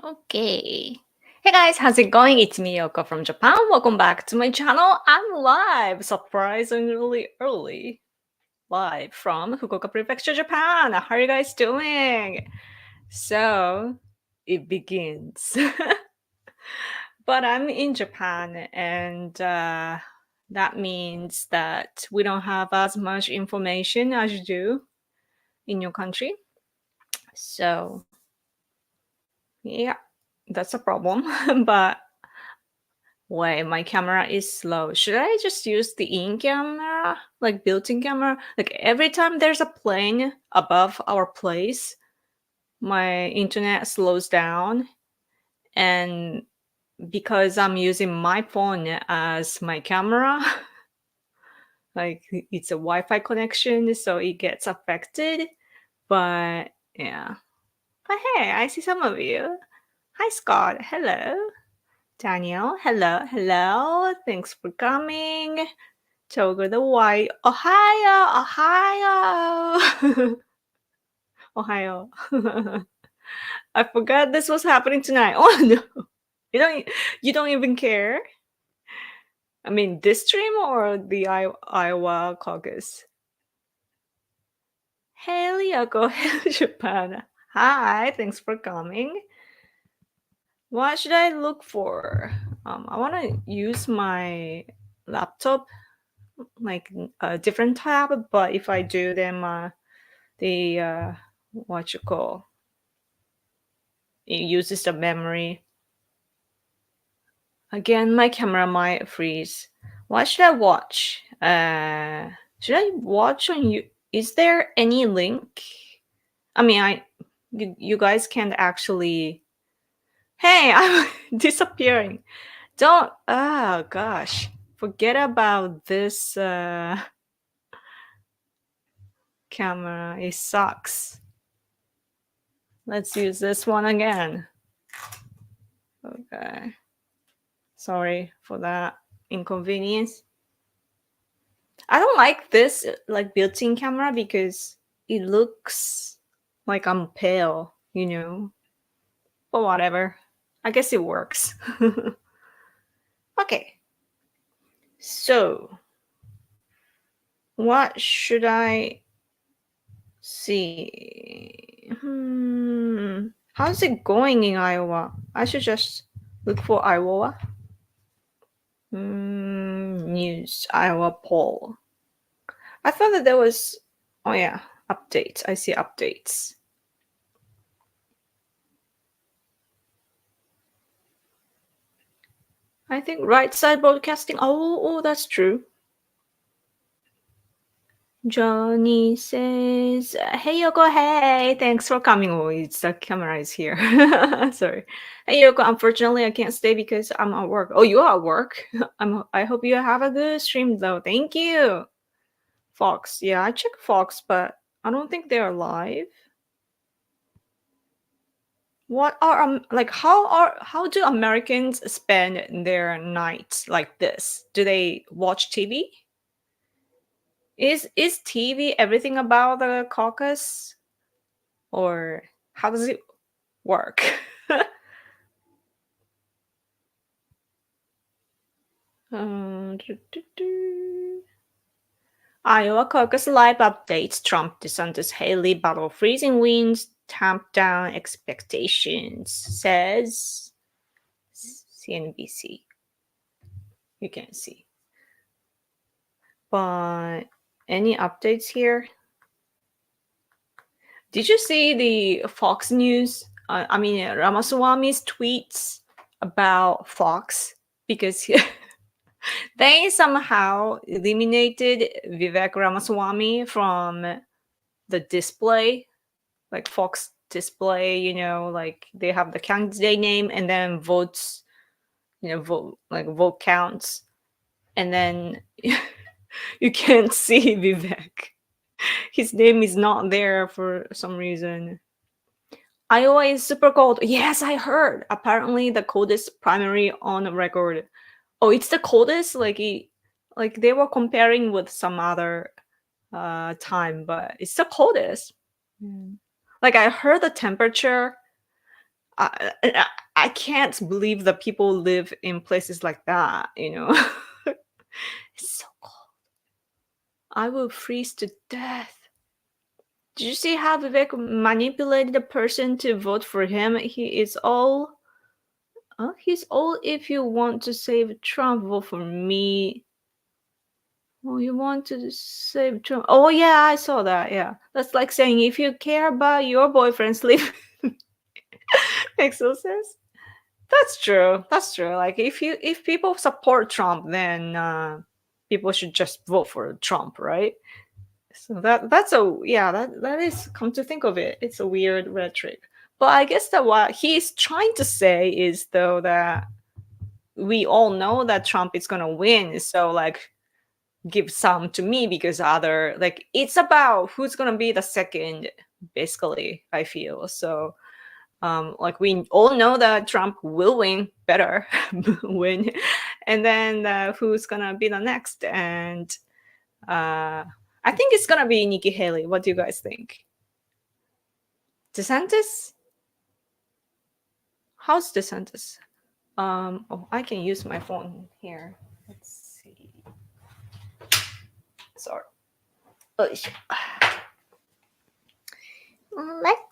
Okay. Hey guys, how's it going? It's me, Yoko from Japan. Welcome back to my channel. I'm live, surprisingly early, live from Fukuoka Prefecture, Japan. How are you guys doing? So, it begins. But I'm in Japan, and that means that we don't have as much information as you do in your country. So, yeah, that's a problem. But wait, my camera is slow. Should I just use the in camera, like built-in camera? Like every time there's a plane above our place, my internet slows down. And because I'm using my phone as my camera, like it's a Wi-Fi connection, so it gets affected. But yeah. But hey, I see some of you. Hi, Scott. Hello. Daniel, hello. Thanks for coming. Togo the White. Ohio, Ohio. Ohio. I forgot this was happening tonight. Oh no. You don't even care? I mean, this stream or the Iowa caucus? Hey, Lyoko. Hey, Japan. Hi, thanks for coming. What should I look for? I want to use my laptop, like a different tab, but if I do them, the what you call it uses the memory. Again, my camera might freeze. What should I watch? Should I watch on you? Is there any link? I mean, you guys can't actually. Hey, I'm disappearing. Don't. Oh gosh, forget about this camera. It sucks. Let's use this one again. Okay. Sorry for that inconvenience. I don't like this like built-in camera because it looks like I'm pale, you know. But whatever. I guess it works. Okay. So, what should I see? How's it going in Iowa? I should just look for Iowa. News, Iowa poll. I thought that there was, oh yeah, updates. I see updates. I think right side broadcasting. Oh, that's true. Johnny says, "Hey Yoko, hey, thanks for coming." Oh, it's the camera is here. Sorry. Hey Yoko, unfortunately I can't stay because I'm at work. Oh, you are at work. I hope you have a good stream though. Thank you. Fox. Yeah, I check Fox, but I don't think they're live. What are like how do Americans spend their nights like this? Do they watch TV? Is TV everything about the caucus? Or how does it work? Iowa caucus live updates. Trump, DeSantis, Haley battle freezing winds, tamp down expectations, says CNBC. You can't see. But any updates here? Did you see the Fox News? I mean, Ramaswamy's tweets about Fox because they somehow eliminated Vivek Ramaswamy from the display, like Fox display, you know, like they have the candidate name and then votes, you know, vote counts. And then you can't see Vivek. His name is not there for some reason. Iowa is super cold. Yes, I heard. Apparently the coldest primary on record. Oh, it's the coldest? Like they were comparing with some other time, but it's the coldest. Like I heard the temperature. I can't believe that people live in places like that, you know. It's so cold. I will freeze to death. Did you see how Vivek manipulated the person to vote for him? He's all if you want to save Trump, vote for me. Oh, you want to save Trump? Oh yeah, I saw that. Yeah, that's like saying if you care about your boyfriend, sleep. Exo says. That's true. That's true. Like if people support Trump, then people should just vote for Trump, right? So that is, come to think of it, it's a weird rhetoric. But I guess that what he's trying to say is though that we all know that Trump is gonna win. So like give some to me because other like it's about who's gonna be the second, basically, I feel. So like we all know that Trump will win, better win, and then who's gonna be the next? And I think it's gonna be Nikki Haley. What do you guys think? DeSantis? How's DeSantis? Oh, I can use my phone here. Let's see. Sorry. Let's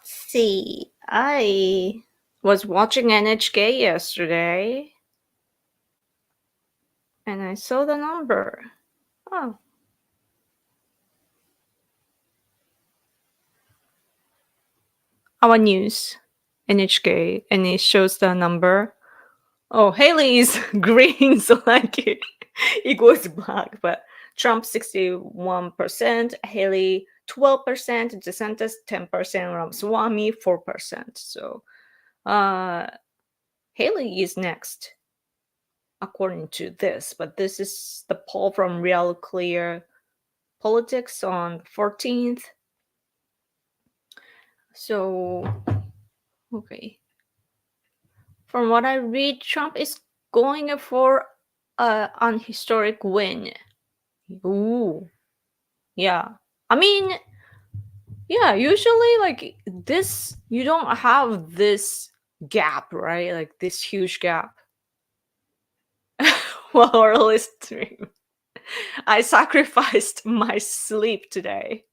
see. I was watching NHK yesterday and I saw the number. Oh. Our news, NHK, and it shows the number. Oh, Haley is green, so like it goes black. But Trump 61%, Haley 12%, DeSantis 10%, Ramaswamy 4%. So Haley is next, according to this. But this is the poll from Real Clear Politics on 14th. So, okay. From what I read, Trump is going for an historic win. Ooh. Yeah. I mean, yeah, usually like this, you don't have this gap, right? Like this huge gap. Well, early stream. I sacrificed my sleep today.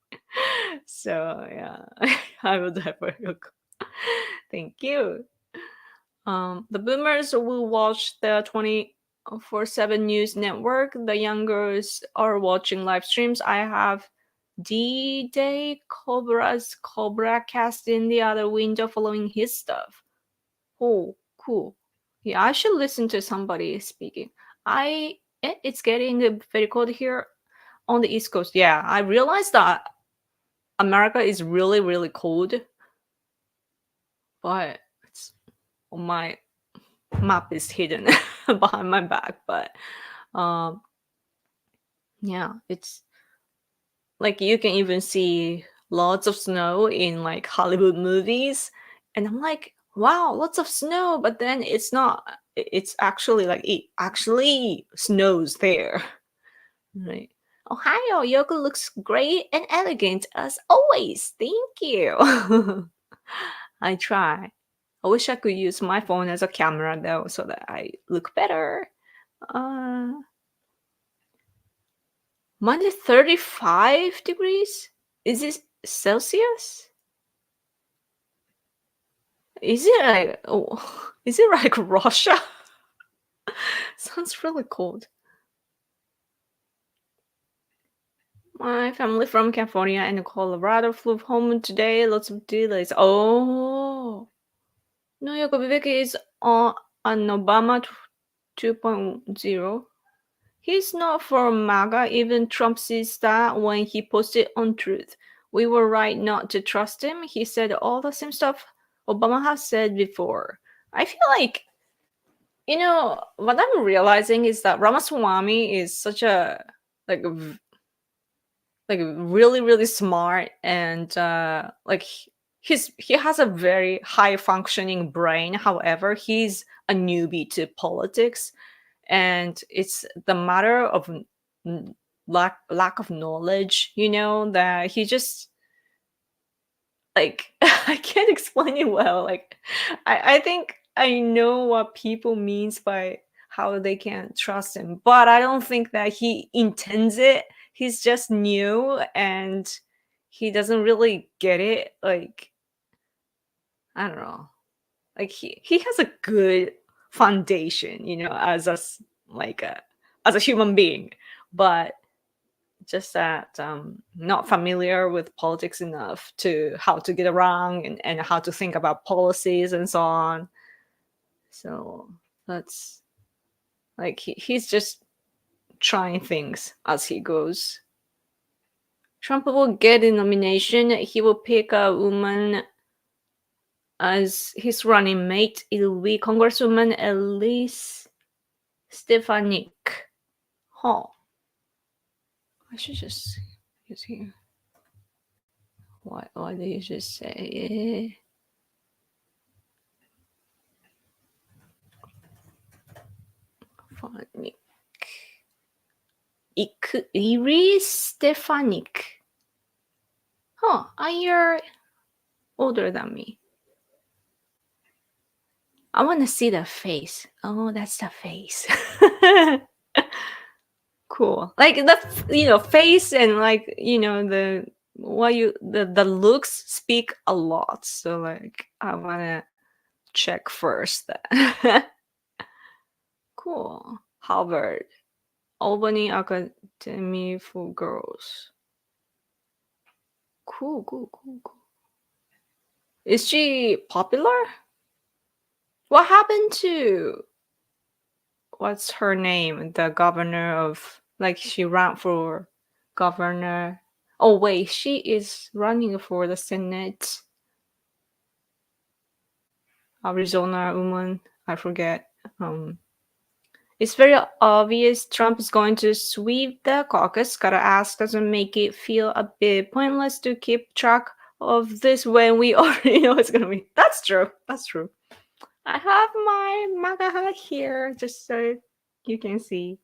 So yeah, I will never look. Thank you. The boomers will watch the 24/7 news network. The youngers are watching live streams. I have D-Day Cobra's Cobra cast in the other window following his stuff. Oh, cool. Yeah, I should listen to somebody speaking. It's getting very cold here on the East Coast. Yeah, I realized that America is really, really cold. But my map is hidden behind my back. But yeah, it's like you can even see lots of snow in like Hollywood movies. And I'm like, wow, lots of snow. But then it's not. It's actually like it actually snows there. Right. Ohio, Yoko looks great and elegant as always. Thank you. I try. I wish I could use my phone as a camera though, so that I look better. Minus 35 degrees? Is it Celsius? Is it like Russia? Sounds really cold. My family from California and Colorado flew home today. Lots of delays. Oh, New York Vivek is on an Obama 2.0. He's not for MAGA. Even Trump sees that when he posted on Truth. We were right not to trust him. He said all the same stuff Obama has said before. I feel like, what I'm realizing is that Ramaswamy is such a really, really smart and he has a very high functioning brain. However, he's a newbie to politics, and it's the matter of lack of knowledge, that he just like I can't explain it well. Like I think I know what people means by how they can trust him, but I don't think that he intends it. He's just new and he doesn't really get it. Like I don't know. Like he has a good foundation, as as a human being, but just that not familiar with politics enough to how to get around and how to think about policies and so on. So that's like he's just trying things as he goes. Trump will get a nomination. He will pick a woman as his running mate. It will be Congresswoman Elise Stefanik. Huh. I should just use here. Why did you just say Stefanik? Iris Stefanik. Huh, you're older than me. I want to see the face. Oh, that's the face. Cool. Like the face and like the looks speak a lot. So like I want to check first that. Cool. Harvard. Albany Academy for Girls. Cool. Is she popular? What happened to what's her name? The governor of she ran for governor. Oh wait, she is running for the Senate. Arizona woman, I forget. It's very obvious Trump is going to sweep the caucus. Gotta ask, doesn't make it feel a bit pointless to keep track of this when we already know it's gonna be? That's true. I have my MAGA hat here just so you can see.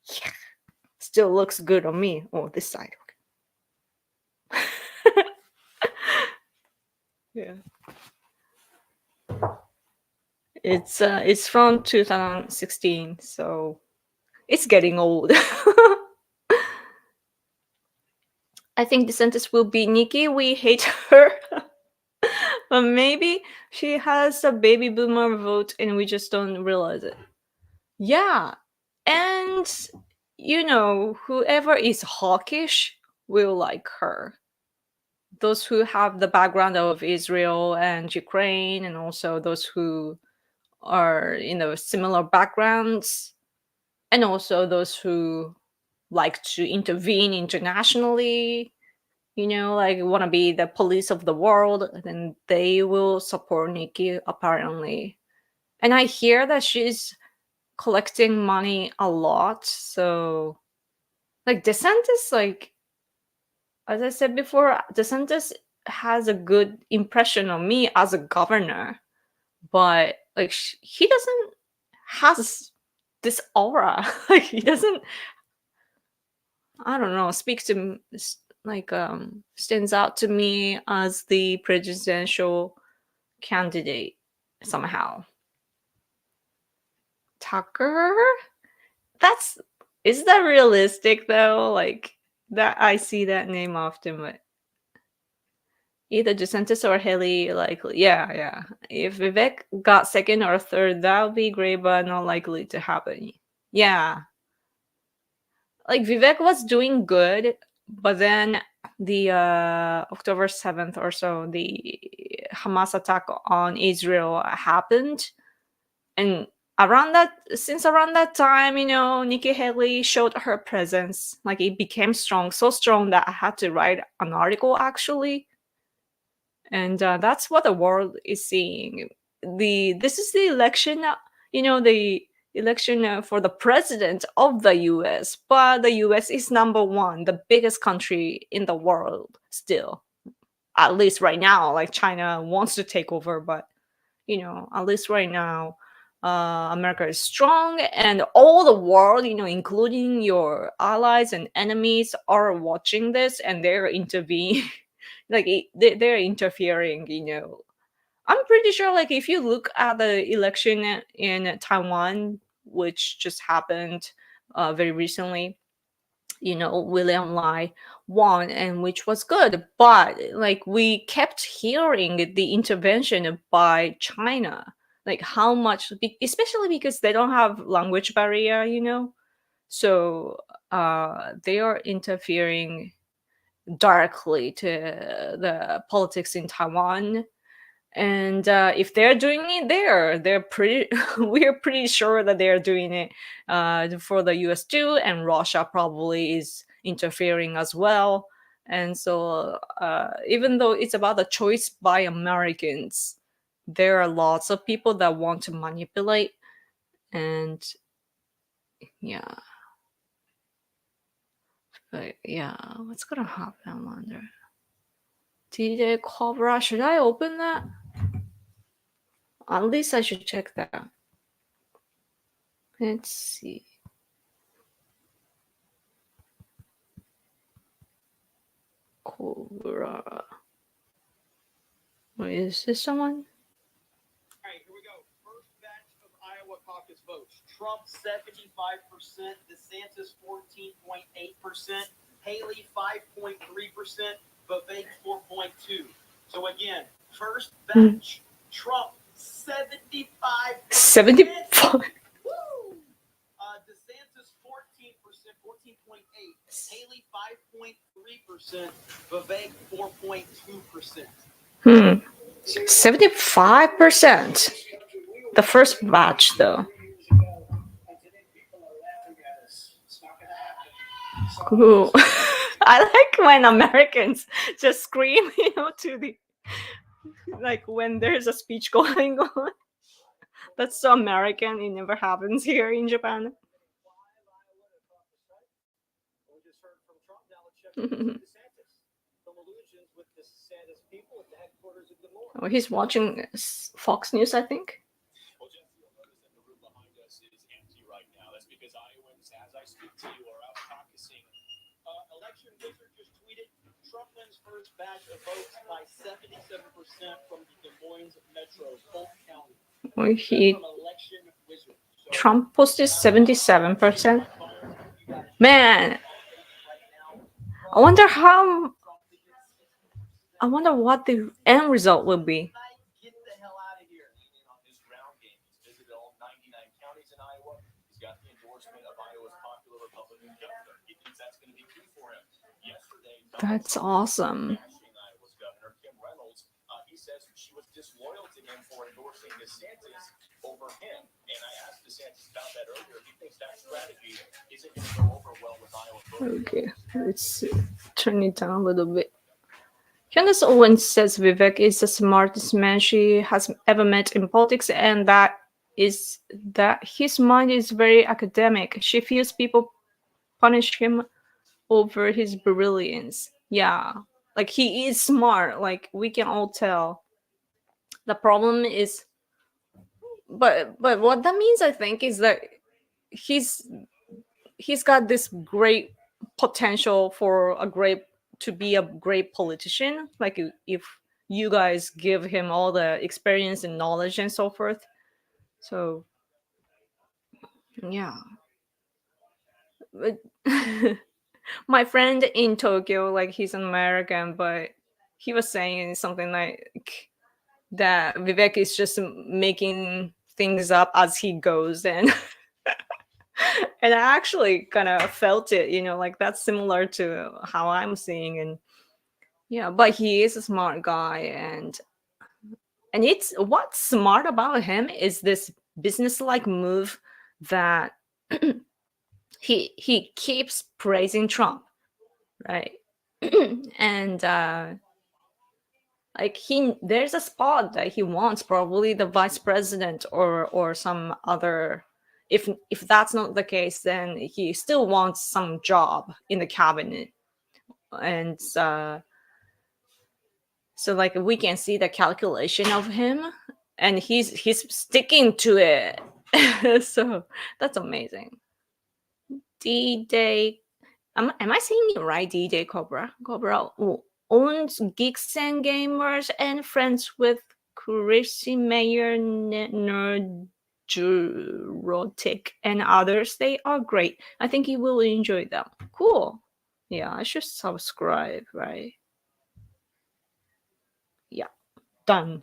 Yeah. Still looks good on me. Oh, this side. Okay. Yeah. It's from 2016, so it's getting old. I think DeSantis will be Nikki. We hate her. But maybe she has a baby boomer vote and we just don't realize it. Yeah. And whoever is hawkish will like her. Those who have the background of Israel and Ukraine, and also those who are similar backgrounds, and also those who like to intervene internationally, want to be the police of the world, then they will support Nikki apparently. And I hear that she's collecting money a lot. So DeSantis, as I said before, DeSantis has a good impression of me as a governor, but he doesn't has this aura. He doesn't, I don't know, speak to stands out to me as the presidential candidate somehow. Tucker? Is that realistic though? That I see that name often, but either DeSantis or Haley likely. Yeah. If Vivek got second or third, that would be great, but not likely to happen. Yeah. Vivek was doing good, but then the October 7th or so, the Hamas attack on Israel happened. And around that time, Nikki Haley showed her presence. It became so strong that I had to write an article actually. And that's what the world is seeing. This is the election, the election for the president of the US, but the US is number one, the biggest country in the world still. At least right now, China wants to take over, but at least right now, America is strong, and all the world, including your allies and enemies, are watching this, and they're intervening, they're interfering. I'm pretty sure, like, if you look at the election in Taiwan, which just happened very recently, William Lai won, and which was good. But like, we kept hearing the intervention by China, like how much, especially because they don't have language barrier, so they are interfering directly to the politics in Taiwan. And if they're doing it there, they're pretty we're pretty sure that they're doing it for the US too, and Russia probably is interfering as well. And so even though it's about the choice by Americans, there are lots of people that want to manipulate. And yeah, but yeah, what's gonna happen, I wonder. DJ Cobra, should I open that? At least I should check that. Let's see. Cobra. Wait, is this someone? All right, here we go. First batch of Iowa caucus votes. Trump 75%, DeSantis 14.8%, Haley 5.3%, Vivek 4.2%. So again, first batch, Trump 75%. 75. Woo! DeSantis 14%, 14.8%, Haley 5.3%, Vivek 4.2%. 75%. The first batch, though. Cool. I like when Americans just scream, to the, like, when there's a speech going on. That's so American. It never happens here in Japan. Oh, he's watching Fox News, I think. Election Wizard just tweeted Trump wins first batch of votes by 77% from the Des Moines Metro, Polk County. Well, Trump posted 77%. Man, I wonder what the end result will be. Get the hell out of here. On his ground game, he's visited all 99 counties in Iowa. He's got the endorsement of Iowa's popular Republican governor. He thinks that's going to be key for him. Yesterday, that's awesome. Iowa's governor Kim Reynolds, he says she was disloyal to him for endorsing DeSantis over him. And I asked DeSantis about that earlier. He thinks that strategy isn't going to go over well with Iowa voters. Okay, let's turn it down a little bit. Candace Owens says Vivek is the smartest man she has ever met in politics, and that his mind is very academic. She feels people punish him over his brilliance. Yeah, like, he is smart. Like, we can all tell. The problem is, but what that means, I think, is that he's got this great potential to be a great politician. Like, if you guys give him all the experience and knowledge and so forth. So yeah. But my friend in Tokyo, like, he's an American, but he was saying something like that Vivek is just making things up as he goes, and and I actually kind of felt it, like, that's similar to how I'm seeing. And yeah, but he is a smart guy, and it's what's smart about him is this business-like move that he keeps praising Trump, right? And like, there's a spot that he wants, probably the vice president or some other. If that's not the case, then he still wants some job in the cabinet. And so like, we can see the calculation of him, and he's sticking to it. So that's amazing. D-Day, am I saying it right? D-Day Cobra owns Geeks and Gamers and friends with Chrissy Mayer, Nerdurotic, and others. They are great. I think you will enjoy them. Cool. Yeah, I should subscribe, right? Yeah, done.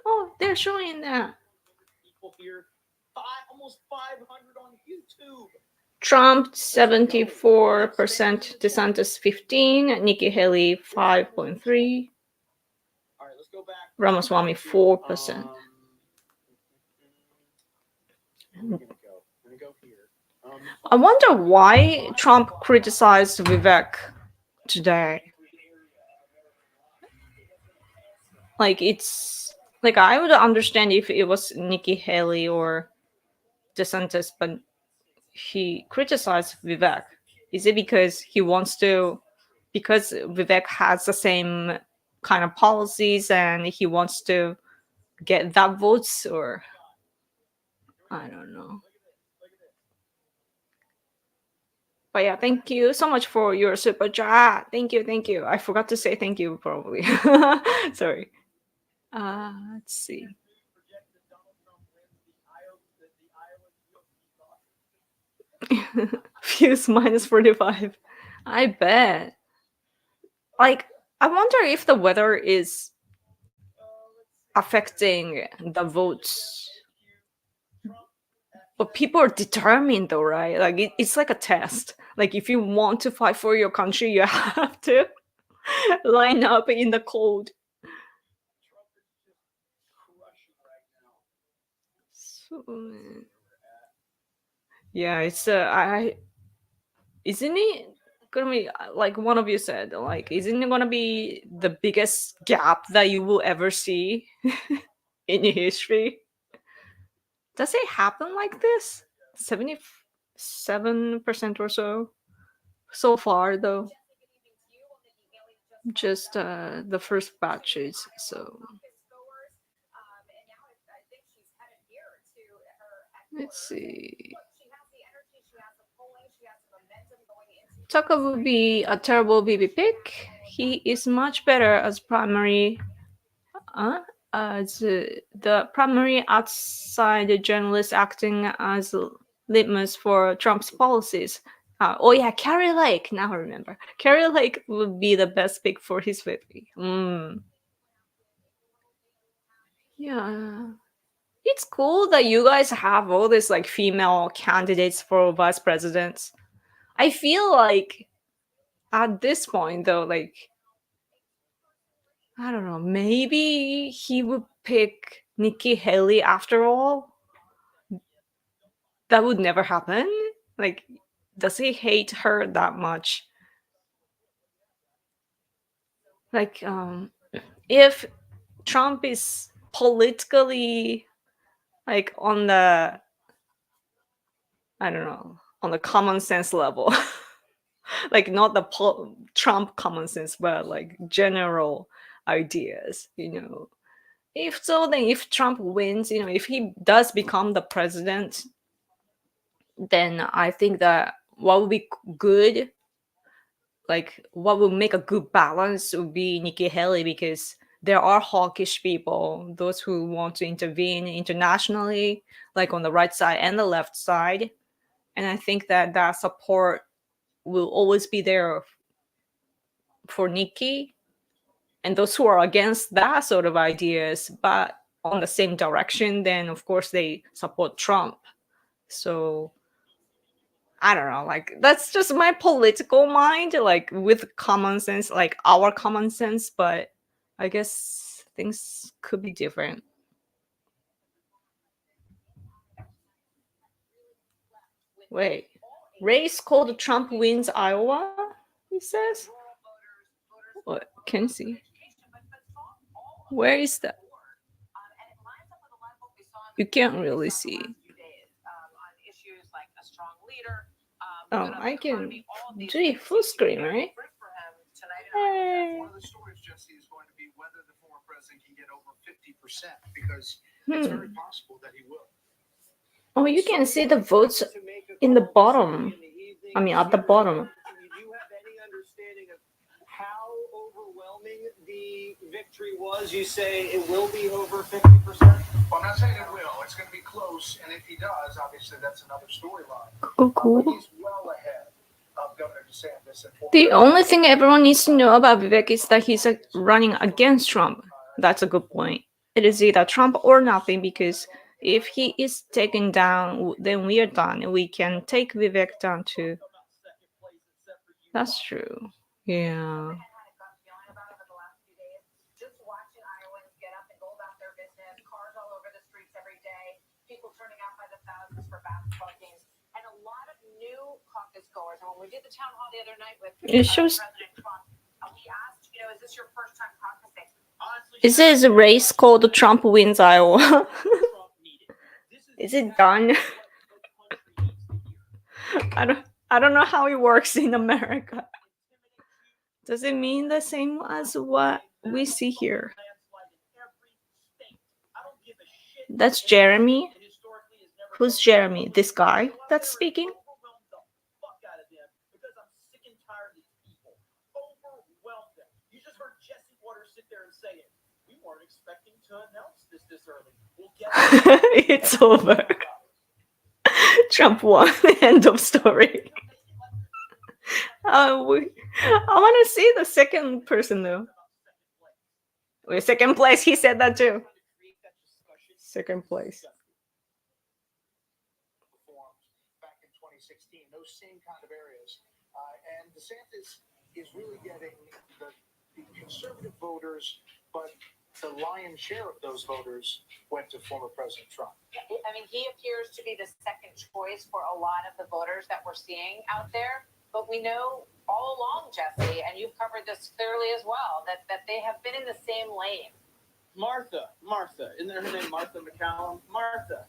Oh, they're showing that. People here, almost 500 on YouTube. Trump 74%, DeSantis 15%, Nikki Haley 5.3%, All right, let's go back. Ramaswamy 4%. I'm gonna go here. I wonder why Trump criticized Vivek today. Like, it's like, I would understand if it was Nikki Haley or DeSantis, but he criticized Vivek. Is it because he wants to, because Vivek has the same kind of policies and he wants to get that votes, or I don't know. But yeah, thank you so much for your super chat. Thank you. I forgot to say thank you probably. Sorry. Let's see. Views minus 45. I bet. Like, I wonder if the weather is affecting the votes. But people are determined though, right? Like, it's like a test. Like, if you want to fight for your country, you have to line up in the cold. So, yeah, it's isn't it gonna be, like one of you said, like, isn't it gonna be the biggest gap that you will ever see in history? Does it happen like this? 77% or so far, though. Just the first batches. So let's see. Tucker would be a terrible BB pick. He is much better as primary, as the primary outside journalist acting as litmus for Trump's policies. Oh yeah, Carrie Lake. Now I remember. Carrie Lake would be the best pick for his victory. Yeah. It's cool that you guys have all these like female candidates for vice presidents. I feel like at this point though, like, I don't know, maybe he would pick Nikki Haley after all. That would never happen. Like, does he hate her that much? Like, if Trump is politically like on the, I don't know, on the common sense level, like not the Trump common sense, but like general ideas, If so, then if Trump wins, if he does become the president, then I think that what would be good, like what would make a good balance would be Nikki Haley, because there are hawkish people, those who want to intervene internationally, like on the right side and the left side. And I think that that support will always be there for Nikki. And those who are against that sort of ideas, but on the same direction, then of course they support Trump. So I don't know, like that's just my political mind, like with common sense, like our common sense, but I guess things could be different. Wait, race called Trump wins Iowa, he says? What? Can you see? Where is that? You can't really see. Oh, I can do it full screen, right? Hey. think he get over 50% because it's very possible that he will. Oh, you can see the votes in the bottom. I mean, at the bottom. Do you have any understanding of how overwhelming the victory was? You say it will be over 50%? Well, I'm not saying it will. It's going to be close, and if he does, obviously that's another storyline. Cool. But he's well ahead of Governor DeSantis. The only thing everyone needs to know about Vivek is that he's running against Trump. That's a good point. It is either Trump or nothing, because if he is taken down, then we are done. We can take Vivek down too. That's true. Yeah. Just watching Iowans get up and go about their business, cars all over the streets every day, people turning out by the thousands for basketball games, and a lot of new caucus goers. And when we did the town hall the other night with It shows. President Trump, we asked, is this your first time caucusing? Is this a race called Trump wins Iowa? Is it done? I don't know how it works in America. Does it mean the same as what we see here? That's Jeremy. Who's Jeremy? This guy that's speaking? It's over. Trump won. End of story. I want to see the second person though. Wait, second place. He said that too. Second place. Back in 2016, those same kind of areas. And DeSantis is really getting the conservative voters, but the lion's share of those voters went to former President Trump. I mean, he appears to be the second choice for a lot of the voters that we're seeing out there. But we know all along, Jesse, and you've covered this clearly as well, that they have been in the same lane. Martha, isn't her name Martha McCallum? Martha,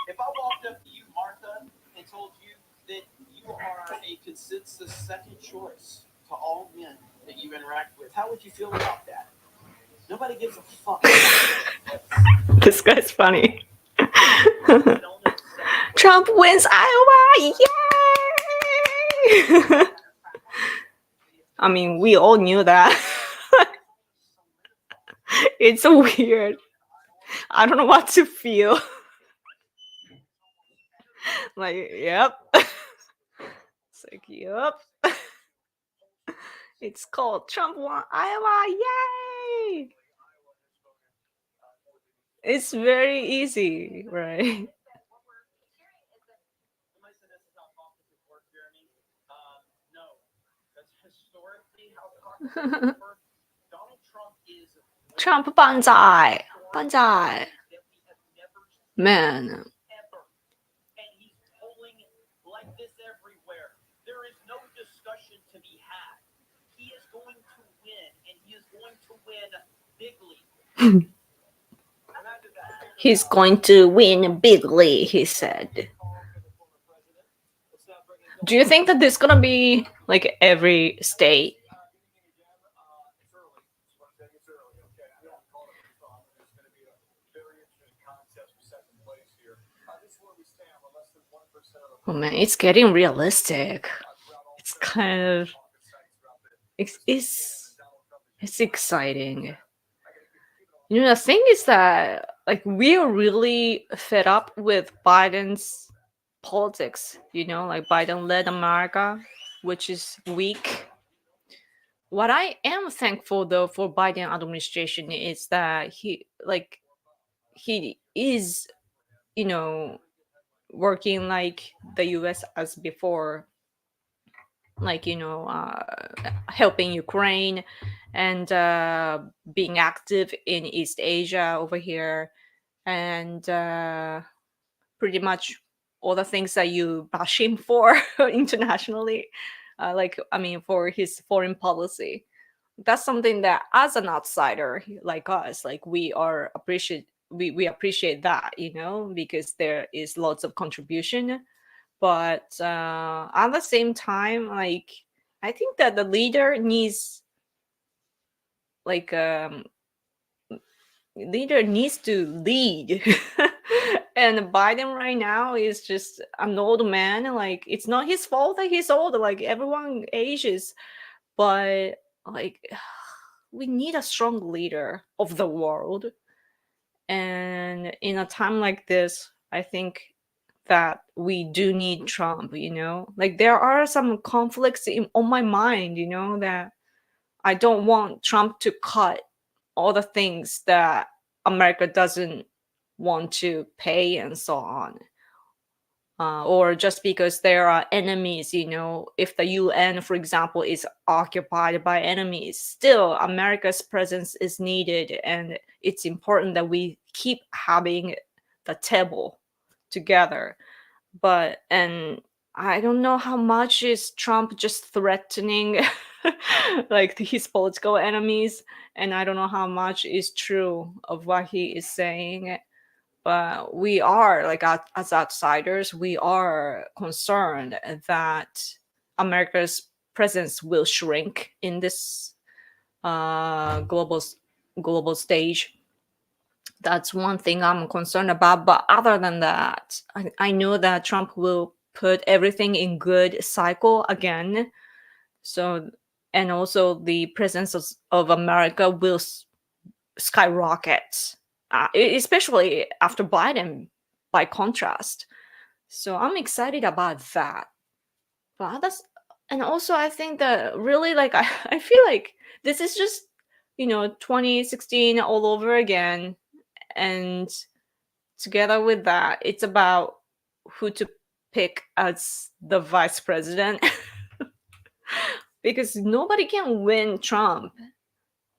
if I walked up to you, Martha, and told you that you are a consensus second choice to all men that you interact with, how would you feel about that? Nobody gives a fuck. This guy's funny. Trump wins Iowa! Yay! I mean, we all knew that. It's weird. I don't know what to feel. Like, yep. It's like, yep. It's called Trump won Iowa. Yay! It's very easy, right? Trump banzai. Banzai. Man. He's going to win bigly, he said. Do you think that this is gonna be like every state? Oh man, it's getting realistic. It's kind of it's exciting. You know, the thing is that like we are really fed up with Biden's politics, you know, like Biden-led America, which is weak. What I am thankful though for Biden administration is that he is, you know, working like the US as before, like, you know, helping Ukraine and being active in East Asia over here, and pretty much all the things that you bash him for internationally, like, I mean, for his foreign policy. That's something that as an outsider like us, like we appreciate that, you know, because there is lots of contribution. But at the same time, like, I think that the leader needs like leader needs to lead. And Biden right now is just an old man. Like, it's not his fault that he's old. Like, everyone ages, but like, we need a strong leader of the world. And in a time like this, I think that we do need Trump, you know? Like, there are some conflicts on my mind, you know, that I don't want Trump to cut all the things that America doesn't want to pay and so on. Or just because there are enemies, you know, if the UN, for example, is occupied by enemies, still America's presence is needed, and it's important that we keep having the table together. But, and I don't know how much is Trump just threatening like his political enemies, and I don't know how much is true of what he is saying. But we are, like, as outsiders, we are concerned that America's presence will shrink in this global stage. That's one thing I'm concerned about. But other than that, I know that Trump will put everything in good cycle again. So, and also the presence of America will skyrocket, especially after Biden, by contrast. So I'm excited about that. But that's, and also I think that really, like, I feel like this is just, you know, 2016 all over again. And together with that, it's about who to pick as the vice president. Because nobody can win Trump.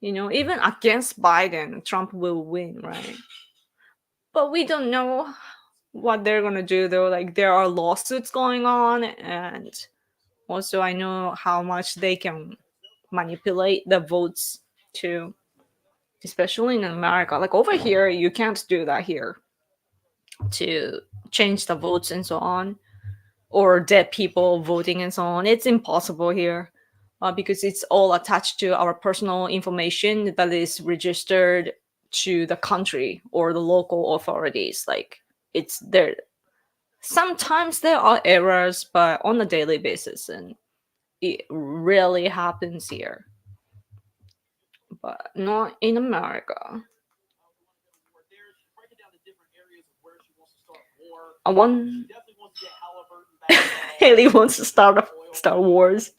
You know, even against Biden, Trump will win, right? But we don't know what they're going to do, though. Like, there are lawsuits going on. And also, I know how much they can manipulate the votes, too. Especially in America. Like, over here, you can't do that here. To change the votes and so on. Or dead people voting and so on. It's impossible here. Because it's all attached to our personal information that is registered to the country or the local authorities. Like, it's there. Sometimes there are errors, but on a daily basis, and it rarely happens here. But not in America. I want. Haley wants to start wars.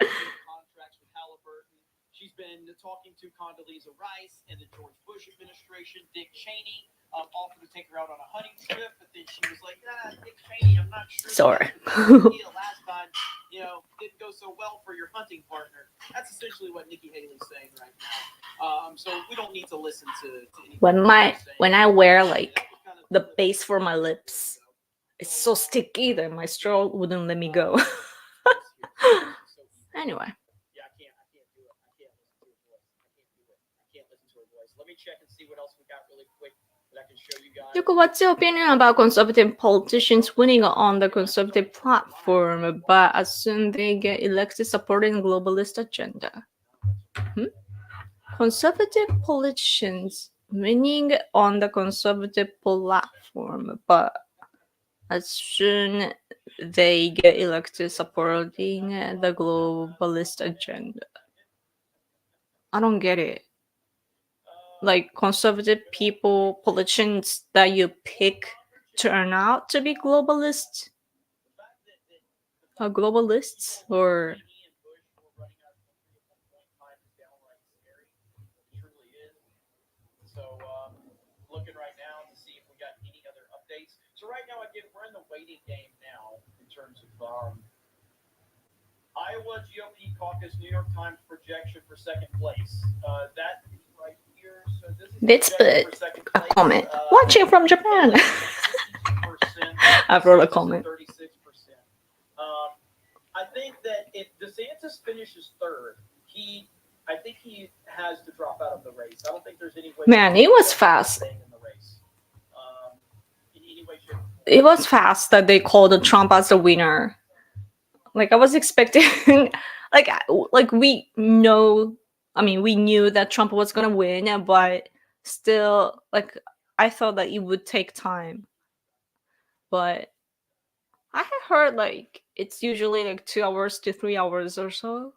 She's been talking to Condoleezza Rice and the George Bush administration. Dick Cheney offered to take her out on a hunting trip, but then she was like, Dick Cheney, I'm not sure. Sorry. Last time, you know, didn't go so well for your hunting partner. That's essentially what Nikki Haley's saying right now. So we don't need to listen to when I wear, like, the base for my lips, it's so sticky that my straw wouldn't let me go. Anyway. Let me check and see what else we got really quick that I can show you guys. Yuko, what's your opinion about conservative politicians winning on the conservative platform, but as soon they get elected supporting globalist agenda? Conservative politicians winning on the conservative platform, but as soon they get elected supporting the globalist agenda. I don't get it. Like, conservative people, politicians that you pick turn out to be globalists? Globalists? Or... So, looking right now to see if we got any other updates. So right now, again, we're in the waiting game now in terms of Iowa GOP caucus, New York Times projection for second place. That right here. So this is Bitsbit, a comment. Watching from Japan. I wrote a comment. 36%. I think that if DeSantis finishes third, I think he has to drop out of the race. I don't think there's any way. Man, it was fast. It was fast that they called Trump as the winner. Like, I was expecting, like we know, I mean, we knew that Trump was gonna win, but still, like, I thought that it would take time, but I had heard like it's usually like 2 hours to 3 hours or so.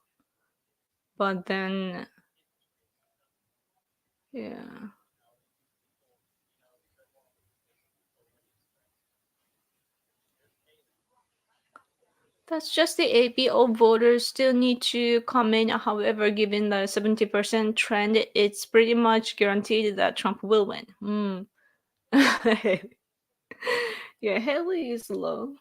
But then, yeah. That's just the APO voters still need to come in. However, given the 70% trend, it's pretty much guaranteed that Trump will win. Yeah, Haley is low.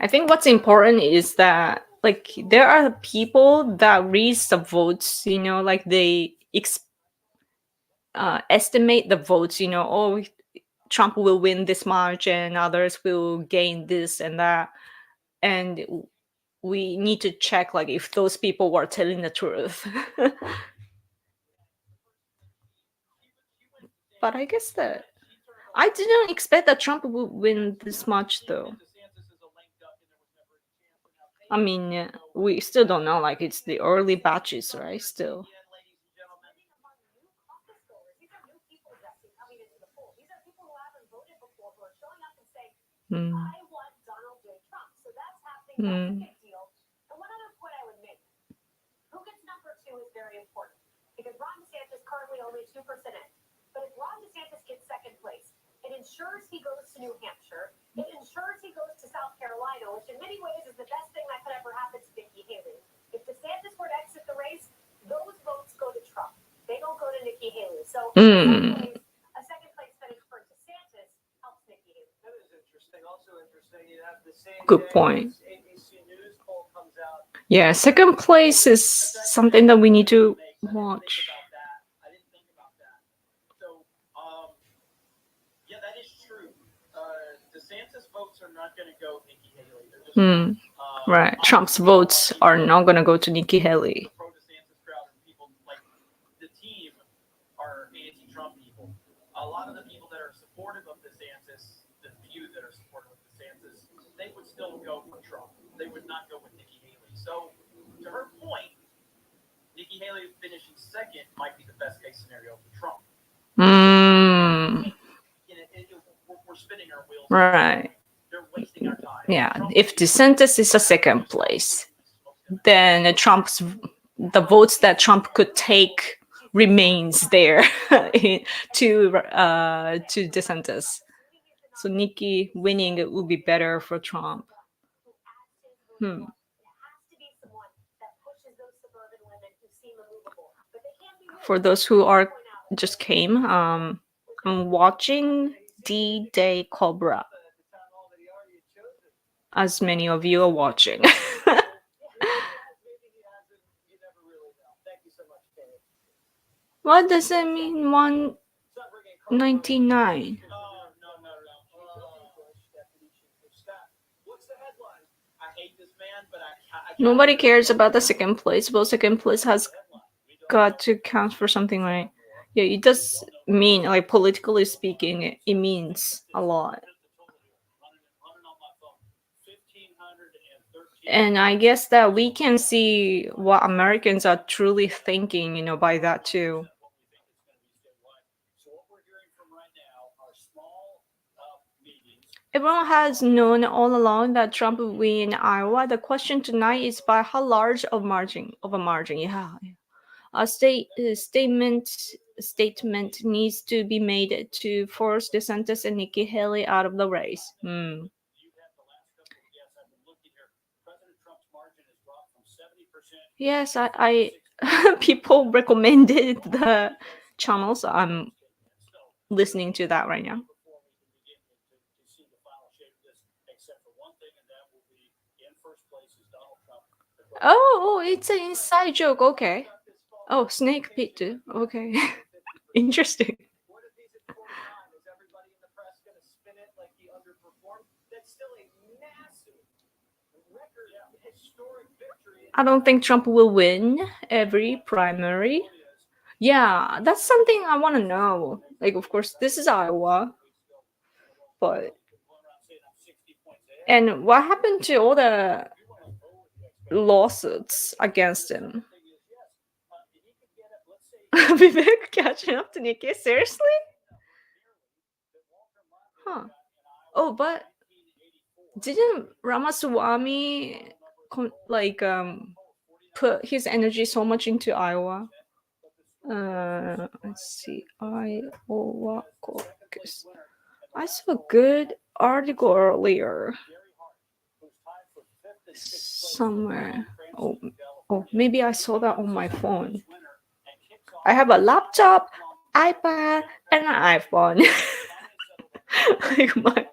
I think what's important is that like there are people that reads the votes, like they estimate the votes, oh, Trump will win this much and others will gain this and that. And we need to check like if those people were telling the truth. But I guess that I didn't expect that Trump would win this much though. I mean, we still don't know, like it's the early batches, right? Still. Mm. Mm. Because Ron DeSantis currently only 2% in. But if Ron DeSantis gets second place, it ensures he goes to New Hampshire. It ensures he goes to South Carolina, which in many ways is the best thing that could ever happen to Nikki Haley. If DeSantis were to exit the race, those votes go to Trump. They don't go to Nikki Haley. So a second place finish for DeSantis helps Nikki Haley. That is interesting. Also interesting, you have the same good point. Yeah, second place is something that we need to watch. I didn't think about that. So, yeah, that is true. DeSantis votes are not going to go Nikki Haley. They're just right. Trump's votes are not going to go to Nikki Haley. Pro-DeSantis crowd and people like the team are anti-Trump people. A lot of the people that are supportive of DeSantis, the few that are supportive of DeSantis, they would still go for Trump. They would not go with Nikki Haley. So, to her point, Nikki Haley finishing second might be the best case scenario for Trump. We're spinning our wheels. Right. They're wasting our time. Yeah. If DeSantis is a second place, then the votes that Trump could take remains there to DeSantis. So Nikki winning would be better for Trump. For those who are just came, I'm watching D-Day Cobra, as many of you are watching. What does it mean 199? Nobody cares about the second place, but second place has got to count for something, right? Yeah, it does mean, like politically speaking, it means a lot. And I guess that we can see what Americans are truly thinking, by that too. Everyone has known all along that Trump will win Iowa. The question tonight is by how large of a margin. Yeah. A statement needs to be made to force DeSantis and Nikki Haley out of the race. Yes, I people recommended the channels. I'm listening to that right now. Oh, it's an inside joke. Okay. Oh, Snake Pit too. Okay. Interesting. I don't think Trump will win every primary. Yeah, that's something I want to know. Like, of course, this is Iowa, but And what happened to all the lawsuits against him? Vivek catching up to Nikki? Seriously? Huh. Oh, but didn't Ramaswamy put his energy so much into Iowa? Let's see. Iowa caucus. I saw a good article earlier somewhere. Oh, maybe I saw that on my phone. I have a laptop, iPad, and an iPhone. Like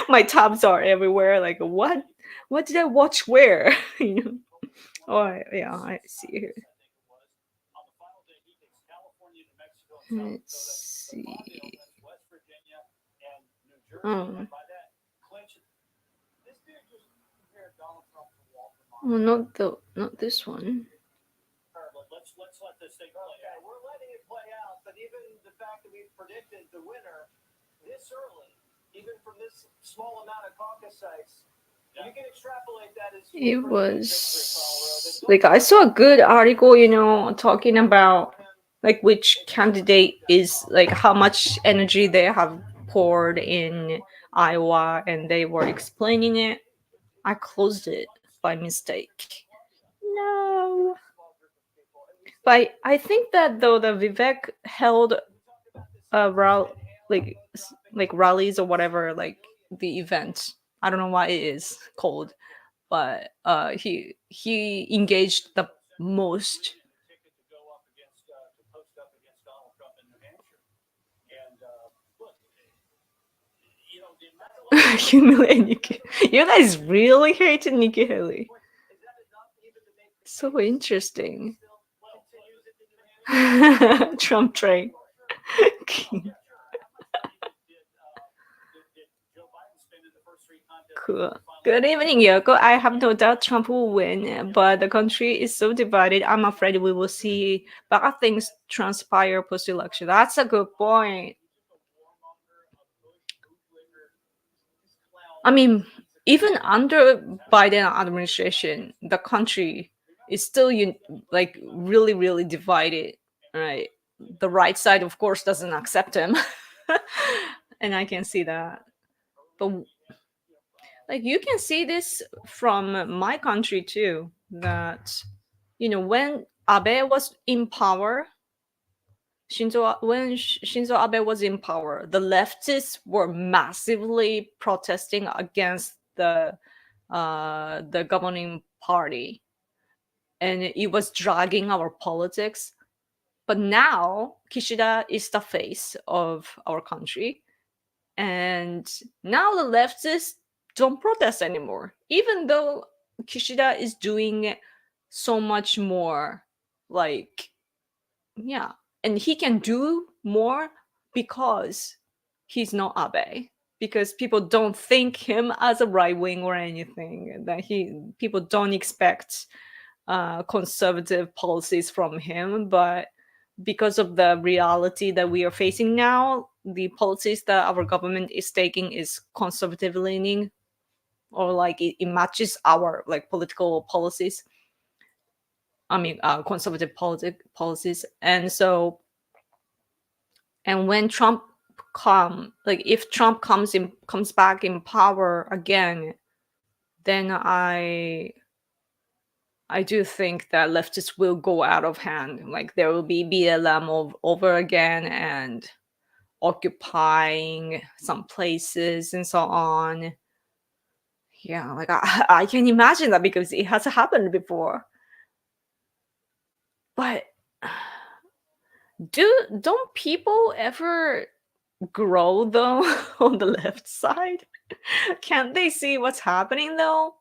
my tabs are everywhere. Like what did I watch where? You know? Oh yeah, I see here. Let's see. Oh, not this one. Let's let this thing play out. We're letting it play out, but even the fact that we've predicted the winner this early, even from this small amount of caucus sites, you can extrapolate that as it was like I saw a good article, talking about like which candidate is like how much energy they have poured in Iowa, and they were explaining it. I closed it by mistake. No. But I think that though the Vivek held like rallies or whatever, like the event. I don't know what it is called, but he engaged the most. Humiliate Nikki. You guys really hated Nikki Haley. So interesting. Trump train. Cool. Good evening, Yoko. I have no doubt Trump will win, but the country is so divided. I'm afraid we will see bad things transpire post-election. That's a good point. I mean, even under Biden administration, the country is still like really, really divided, right? The right side, of course, doesn't accept him, and I can see that. But like you can see this from my country too. That when Abe was in power, when Shinzo Abe was in power, the leftists were massively protesting against the governing party, and it was dragging our politics. But now Kishida is the face of our country, and now the leftists don't protest anymore, even though Kishida is doing so much more. Like, yeah. And he can do more because he's not Abe. Because people don't think him as a right wing or anything. That people don't expect conservative policies from him. But because of the reality that we are facing now, the policies that our government is taking is conservative leaning, or like it matches our like political policies. I mean, conservative policies. And so, and when Trump if Trump comes back in power again, then I do think that leftists will go out of hand. Like there will be BLM over again and occupying some places and so on. Yeah, like I can imagine that because it has happened before. But don't people ever grow though on the left side? Can't they see what's happening though?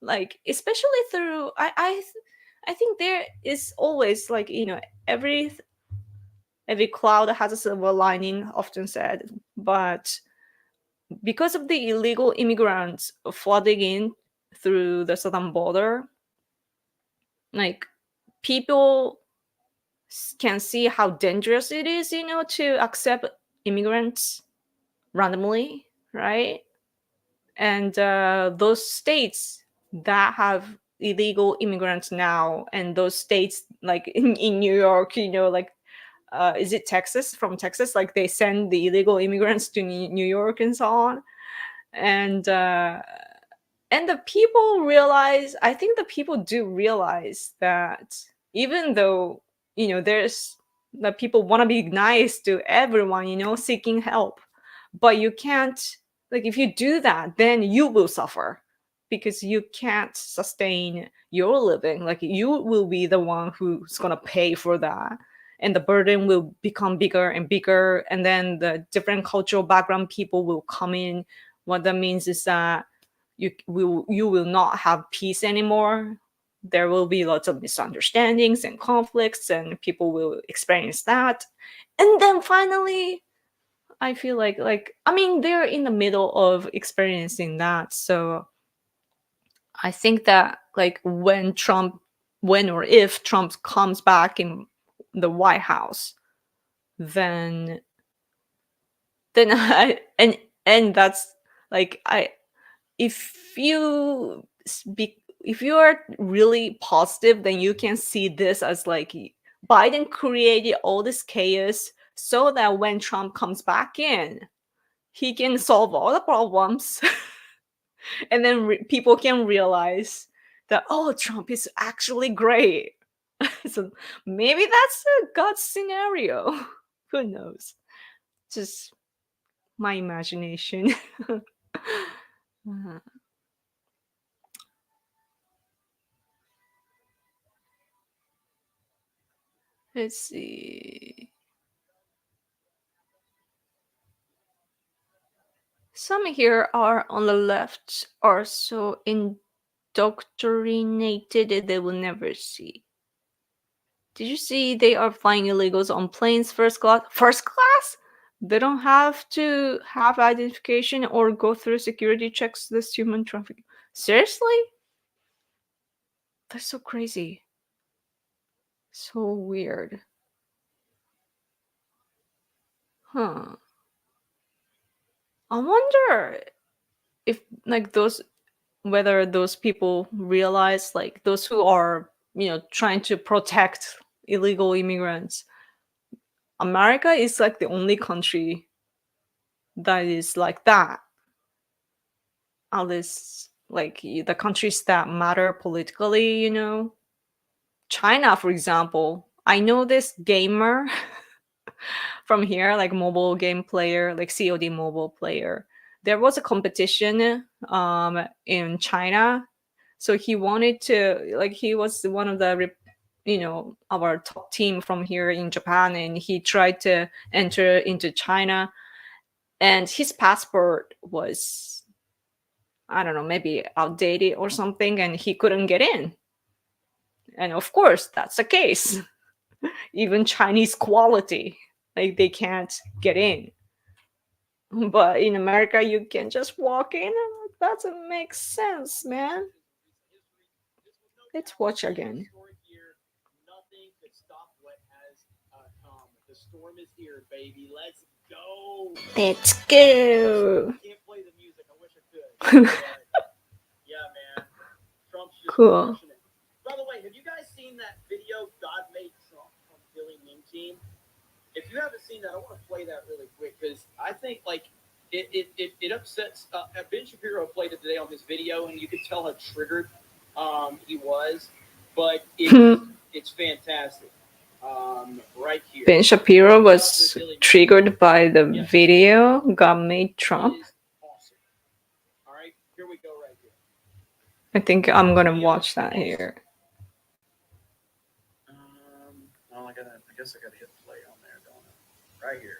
Like especially through I think there is always like every cloud has a silver lining, often said, but because of the illegal immigrants flooding in through the southern border, like people can see how dangerous it is, to accept immigrants randomly, right? And those states that have illegal immigrants now, and those states like in New York, like is it Texas? From Texas, like they send the illegal immigrants to New York and so on. And the people realize, I think the people do realize that even though, there's that people want to be nice to everyone, seeking help, but you can't, like, if you do that, then you will suffer because you can't sustain your living. Like, you will be the one who's going to pay for that. And the burden will become bigger and bigger. And then the different cultural background people will come in. What that means is that you will not have peace anymore. There will be lots of misunderstandings and conflicts, and people will experience that. And then finally, I feel like I mean, they're in the middle of experiencing that. So I think that like when or if Trump comes back in the White House, then and that's like if you are really positive, then you can see this as like Biden created all this chaos so that when Trump comes back in, he can solve all the problems. And then people can realize that, oh, Trump is actually great. So maybe that's a God scenario. Who knows? Just my imagination. Let's see. Some here are on the left are so indoctrinated they will never see. Did you see they are flying illegals on planes first class? First class? They don't have to have identification or go through security checks this human trafficking. Seriously? That's so crazy. So weird. Huh. I wonder if like whether those people realize, like those who are, trying to protect illegal immigrants, America is like the only country that is like that. At least like the countries that matter politically, China, for example. I know this gamer from here, like mobile game player, like COD mobile player. There was a competition in China. So he wanted to, like, he was one of the our top team from here in Japan, and he tried to enter into China, and his passport was, I don't know, maybe outdated or something, and he couldn't get in. And of course, that's the case. Even Chinese quality, like they can't get in. But in America, you can just walk in, and that doesn't make sense, man. Let's watch again. Nothing could stop what has come. The storm is here, baby. Let's go. Let's go. I can't play the music. I wish I could. But yeah, man. Trump's just Cool. crushing it. By the way, have you guys seen that video, God Made Trump, from Billy Meme Team? If you haven't seen that, I want to play that really quick because I think like it upsets. Ben Shapiro played it today on his video, and you could tell how triggered he was, but it's fantastic. Right here. Ben Shapiro was triggered by the video God Made Trump. Awesome. All right, here we go right here. I think I'm gonna watch that here. I guess I gotta hit play on there, don't I? Right here.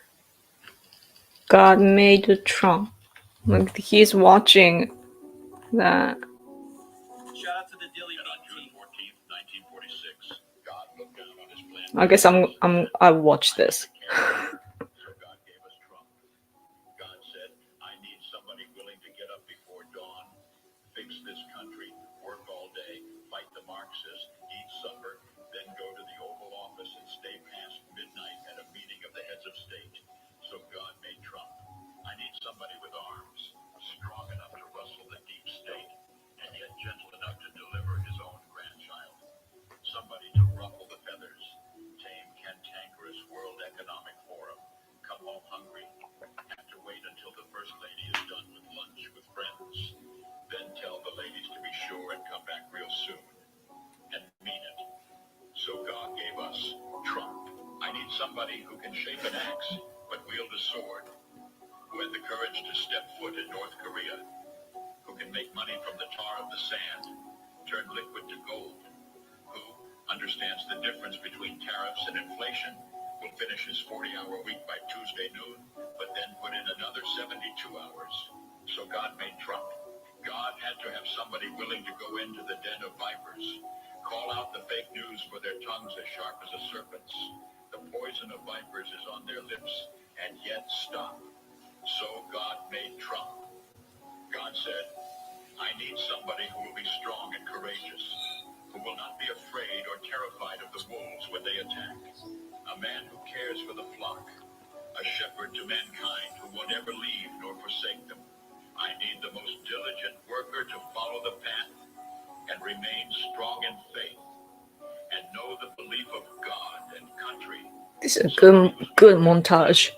God Made Trump. Like he's watching that. Shout out to the Dilly Meme Team. 14th, 1946. God looked down on his plan. I guess I'll watch this. So God gave us Trump. God said, I need somebody willing to get up before dawn, fix this country, work all day, fight the Marxists, eat supper, then go to the Oval Office and stay past midnight at a meeting of the heads of state. So God made Trump. I need somebody with arms, strong enough to anybody who can shape an axe but wield a sword, who had the courage to step foot in North Korea, who can make money from the tar of the sand, turn liquid to gold, who understands the difference between tariffs and inflation, will finish his 40-hour week by Tuesday noon, but then put in another 72 hours. So God made Trump. God had to have somebody willing to go into the den of vipers, call out the fake news for their tongues as sharp as a serpent's. The poison of vipers is on their lips, and yet stop. So God made Trump. God said, I need somebody who will be strong and courageous, who will not be afraid or terrified of the wolves when they attack. A man who cares for the flock, a shepherd to mankind who will never leave nor forsake them. I need the most diligent worker to follow the path and remain strong in faith and know the belief of God and country. This is a good montage.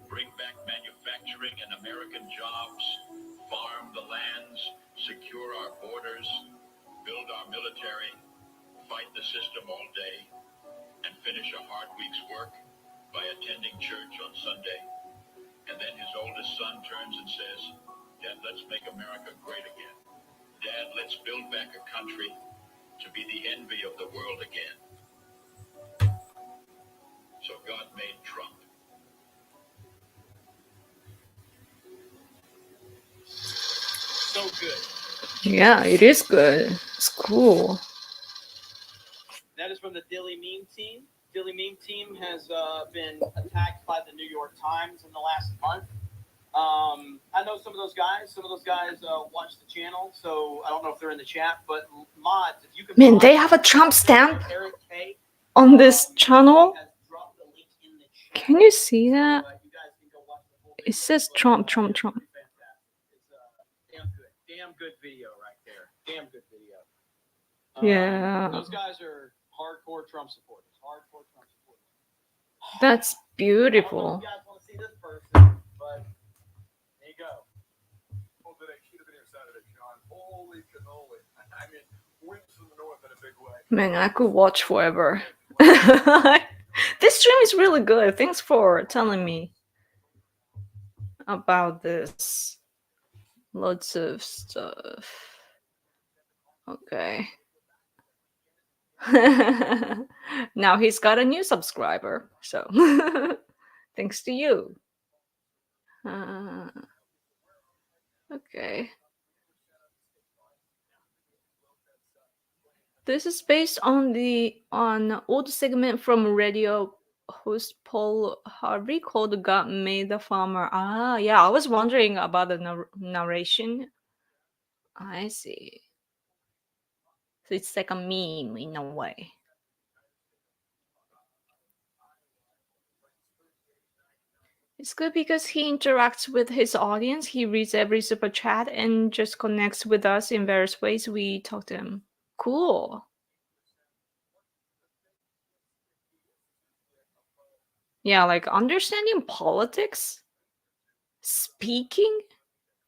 Bring back manufacturing and American jobs, farm the lands, secure our borders, build our military, fight the system all day, and finish a hard week's work by attending church on Sunday. And then his oldest son turns and says, Dad, let's make America great again. Dad, let's build back a country to be the envy of the world again. So God made Trump. So good. Yeah, it is good. It's cool. That is from the Dilly Meme Team. Dilly Meme Team has been attacked by the New York Times in the last month. I know some of those guys. Some of those guys watch the channel, so I don't know if they're in the chat. But mods, if you can. Man, they have a Trump stamp Eric K. on this channel. has dropped the link in the chat. Can you see that? So, you guys can go watch the full It says video. Trump, Trump, Trump. It's damn good video right there. Damn good video. Yeah. Those guys are hardcore Trump supporters. Hardcore Trump supporters. That's I don't know beautiful. if you guys want to see this person, but there you go. Oh, but I should have been here Saturday, Sean. Holy cannoli. I mean, winds from the north in a big way. Man, I could watch forever. This stream is really good. Thanks for telling me about this. Lots of stuff. Okay. Now he's got a new subscriber. So thanks to you. Okay. This is based on old segment from radio host Paul Harvey called God Made the Farmer. Ah, yeah, I was wondering about the narration. I see. So it's like a meme in a way. It's good because he interacts with his audience. He reads every super chat and just connects with us in various ways. We talk to him. Cool. Yeah, like understanding politics, speaking,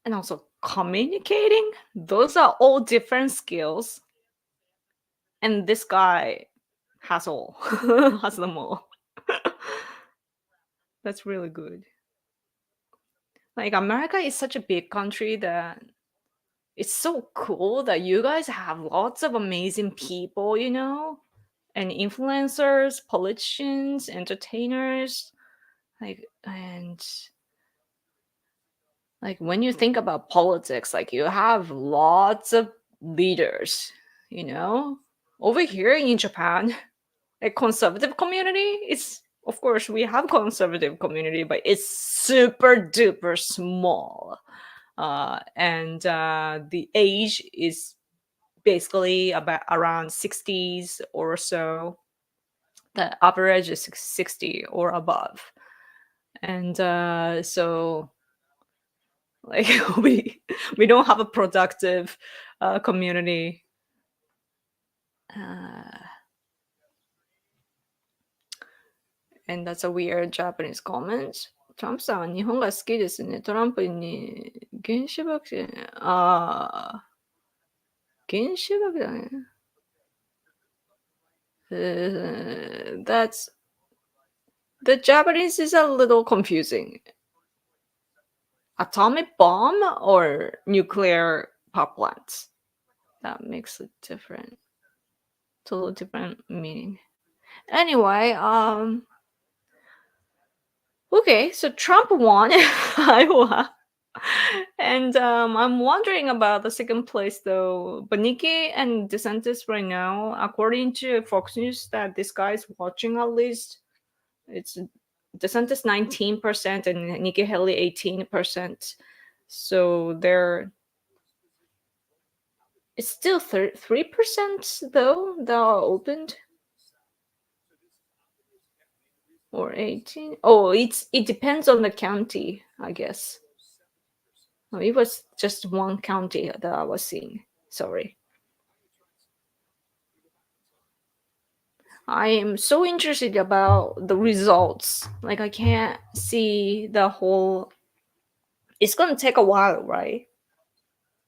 and also communicating. Those are all different skills. And this guy has all, has them all. That's really good. Like America is such a big country that it's so cool that you guys have lots of amazing people, you know, and influencers, politicians, entertainers, and when you think about politics, like you have lots of leaders, you know. Over here in Japan, like conservative community, it's of course we have conservative community, but it's super duper small. And the age is basically about around 60s or so. The average is 60 or above. And so like we don't have a productive community. And that's a weird Japanese comment. トランプさんは日本が好きですね。トランプに原子爆弾、原子爆弾。That's The Japanese is a little confusing. Atomic bomb or nuclear power plants? That makes it different. Totally different meaning. Anyway, okay, so Trump won Iowa. And I'm wondering about the second place though. But Nikki and DeSantis right now, according to Fox News, that this guy is watching at least, it's DeSantis 19% and Nikki Haley 18%. So they're it's still 3% though that are opened. Or 18. Oh, it depends on the county, I guess. Oh, it was just one county that I was seeing. Sorry. I am so interested about the results. Like I can't see the whole. It's gonna take a while, right?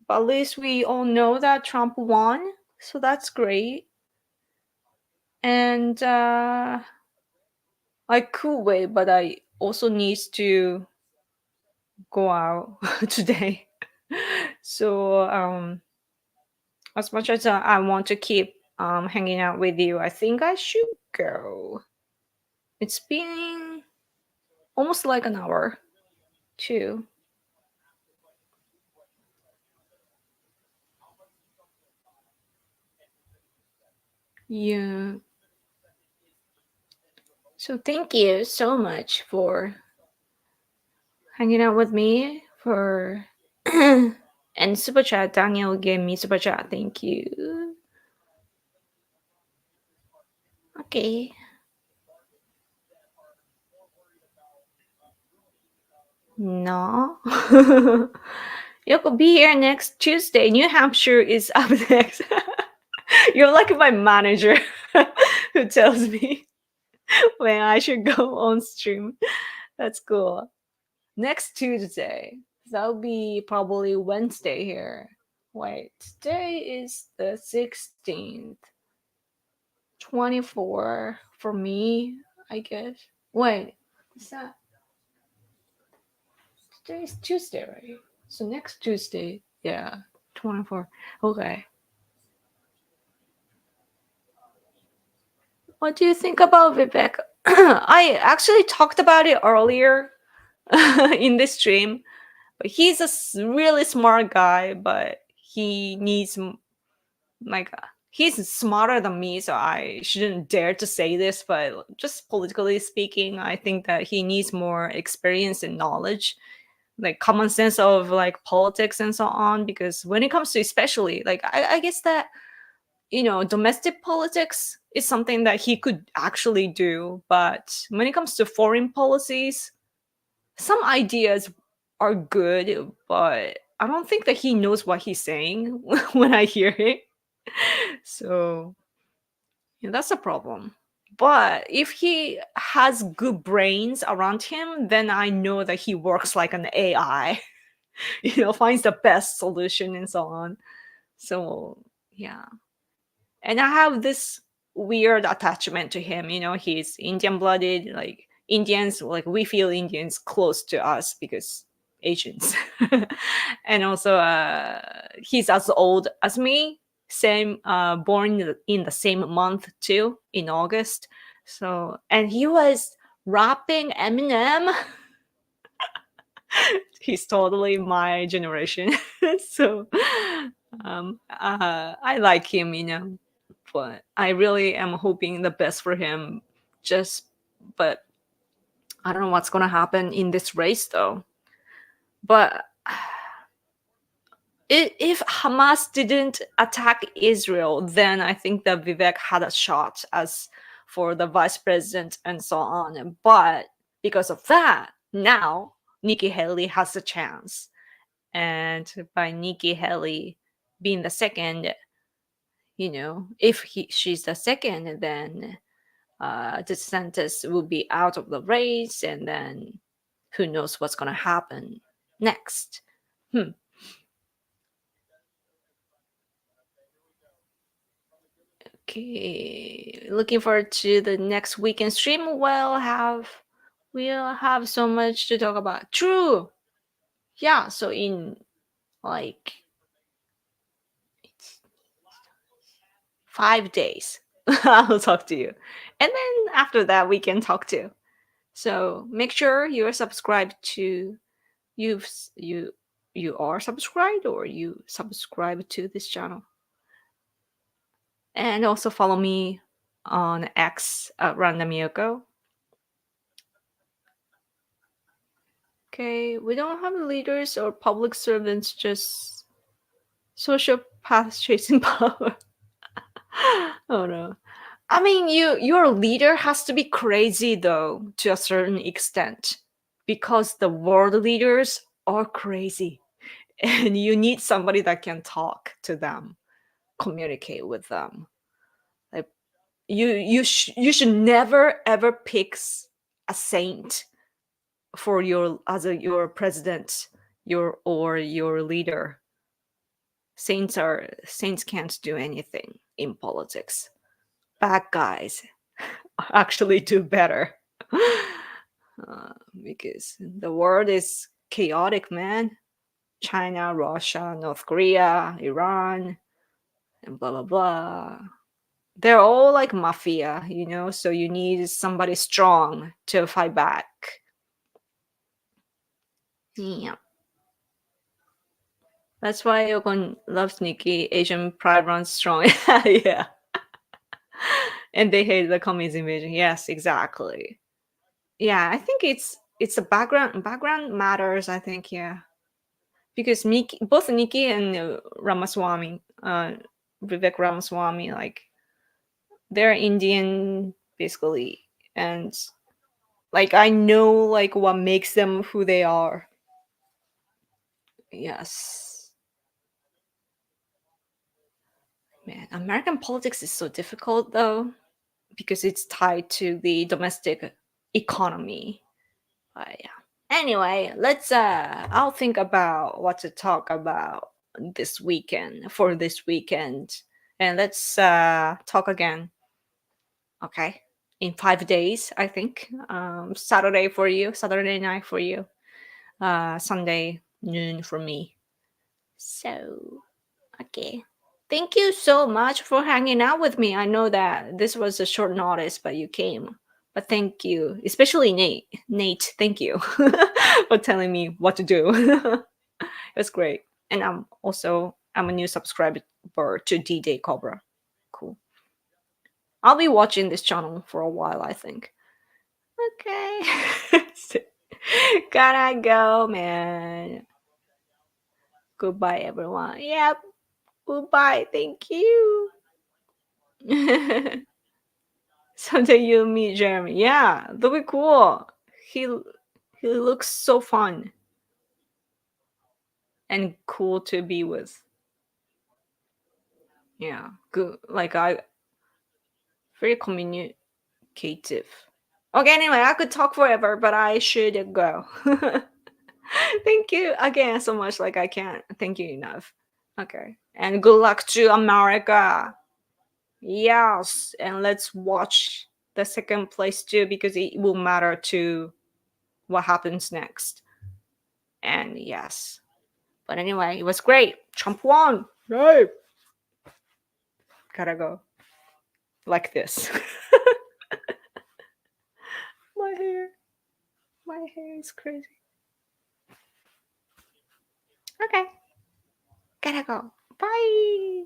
But at least we all know that Trump won, so that's great. And I could wait, but I also need to go out today. So as much as I want to keep hanging out with you, I think I should go. It's been almost like an hour too. Yeah. So thank you so much for hanging out with me for and super chat. Daniel gave me super chat. Thank you. Okay. No. You could be here next Tuesday. New Hampshire is up next. You're like my manager who tells me when I should go on stream. That's cool. Next Tuesday. That'll be probably Wednesday here. Wait, today is the 16th. 24 for me, I guess. Wait, is that today is Tuesday, right? So next Tuesday, yeah, 24. Okay. What do you think about Vivek? I actually talked about it earlier in this stream. But he's a really smart guy, but he needs like he's smarter than me, so I shouldn't dare to say this. But just politically speaking, I think that he needs more experience and knowledge, like common sense of like politics and so on. Because when it comes to especially like I guess that domestic politics is something that he could actually do, but when it comes to foreign policies, some ideas are good, but I don't think that he knows what he's saying when I hear it. So that's a problem. But if he has good brains around him, then I know that he works like an AI, finds the best solution and so on. So yeah. And I have this weird attachment to him. He's Indian blooded, like Indians, like we feel Indians close to us because Asians. And also he's as old as me, same born in the same month too, in August. So, and he was rapping Eminem. He's totally my generation. So I like him, but I really am hoping the best for him. But I don't know what's gonna happen in this race though. But if Hamas didn't attack Israel, then I think that Vivek had a shot as for the vice president and so on. But because of that, now Nikki Haley has a chance. And by Nikki Haley being the second, if she's the second, then DeSantis will be out of the race, and then who knows what's going to happen next. Okay, looking forward to the next weekend stream. We'll have so much to talk about. True. Yeah, so in like 5 days, I'll talk to you. And then after that, we can talk too. So make sure you're subscribed to you are subscribed or you subscribe to this channel. And also follow me on X at Random Yoko. Okay, we don't have leaders or public servants, just sociopaths chasing power. Oh no. I mean, your leader has to be crazy though, to a certain extent, because the world leaders are crazy, and you need somebody that can talk to them, communicate with them. Like you should never ever pick a saint for your president, your leader. Saints can't do anything in politics. Bad guys actually do better. Because the world is chaotic, man. China, Russia, North Korea, Iran, and blah blah blah. They're all like mafia, so you need somebody strong to fight back. Yeah. That's why Yokon loves Nikki. Asian pride runs strong. Yeah. And they hate the communism invasion. Yes, exactly. Yeah, I think it's the background matters, I think, yeah. Because both Nikki and Ramaswamy, Vivek Ramaswamy, like they're Indian basically, and like I know like what makes them who they are. Yes. Man, American politics is so difficult though, because it's tied to the domestic economy. Yeah. Anyway, I'll think about what to talk about this weekend, and let's talk again. Okay, in 5 days, I think. Saturday night for you, Sunday noon for me. So, okay. Thank you so much for hanging out with me. I know that this was a short notice, but you came. But thank you, especially Nate. Nate, thank you for telling me what to do. It was great. And I'm a new subscriber to D-Day Cobra. Cool. I'll be watching this channel for a while, I think. Okay. Gotta go, man. Goodbye, everyone. Yep. Goodbye. Thank you. Someday you'll meet Jeremy. Yeah, that'll be cool. He looks so fun and cool to be with. Yeah, good. Like very communicative. Okay, anyway, I could talk forever, but I should go. Thank you again so much. Like I can't thank you enough. Okay, and good luck to America. Yes, and let's watch the second place too, because it will matter to what happens next. And yes, but anyway, it was great. Trump won. Right. Gotta go like this. My hair is crazy. Okay, gotta go. Bye.